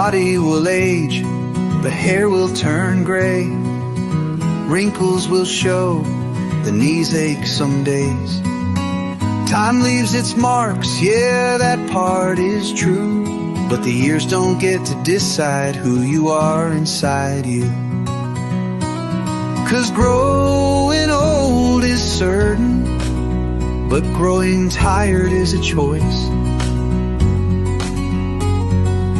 body will age, but hair will turn gray. Wrinkles will show, the knees ache some days. Time leaves its marks, yeah, that part is true. But the years don't get to decide who you are inside you. 'Cause growing old is certain, but growing tired is a choice.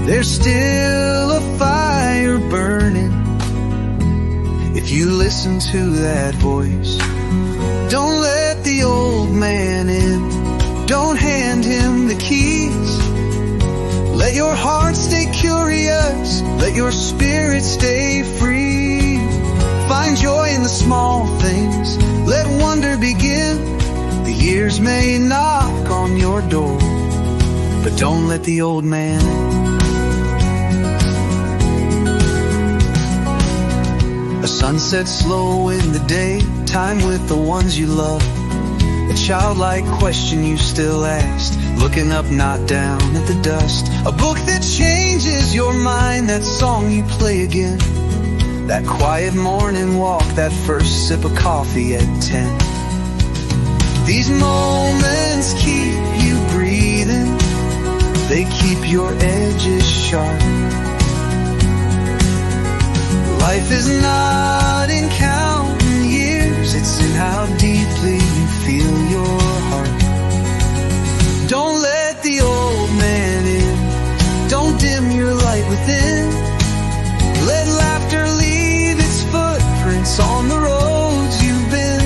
There's still a fire burning if you listen to that voice. Don't let the old man in, don't hand him the keys. Let your heart stay curious, let your spirit stay free. Find joy in the small things, let wonder begin. The years may knock on your door, but don't let the old man in. A sunset slow in the day, time with the ones you love. A childlike question you still asked, looking up not down at the dust. A book that changes your mind, that song you play again. That quiet morning walk, that first sip of coffee at 10. These moments keep you breathing, they keep your edges sharp. Life is not in counting years, it's in how deeply you feel your heart. Don't let the old man in, don't dim your light within. Let laughter leave its footprints on the roads you've been.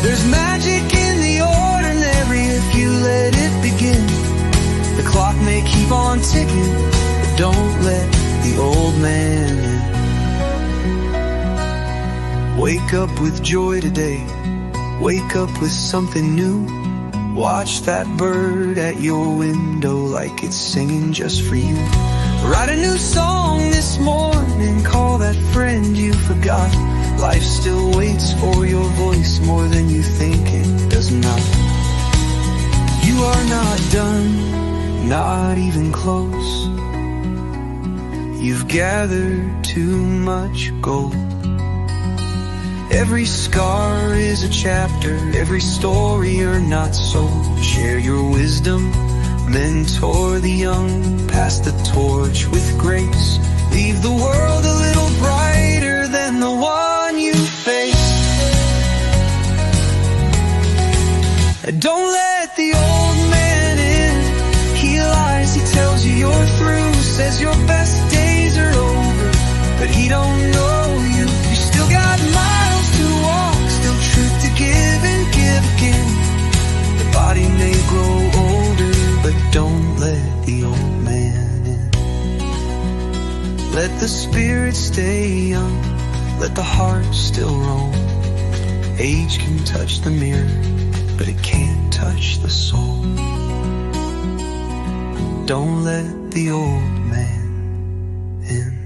There's magic in the ordinary if you let it begin. The clock may keep on ticking, but don't let the old man in. Wake up with joy today, wake up with something new. Watch that bird at your window like it's singing just for you. Write a new song this morning, call that friend you forgot. Life still waits for your voice more than you think it does not. You are not done, not even close. You've gathered too much gold. Every scar is a chapter, every story you're not sold. Share your wisdom, mentor the young, pass the torch with grace. Leave the world a little brighter than the one you face. Don't let the old man in, he lies, he tells you you're through. Says your best days are over, but he don't know you. You still got miles to walk, still truth to give and give again. The body may grow older, but don't let the old man in. Let the spirit stay young, let the heart still roam. Age can touch the mirror, but it can't touch the soul. Don't let the old man in.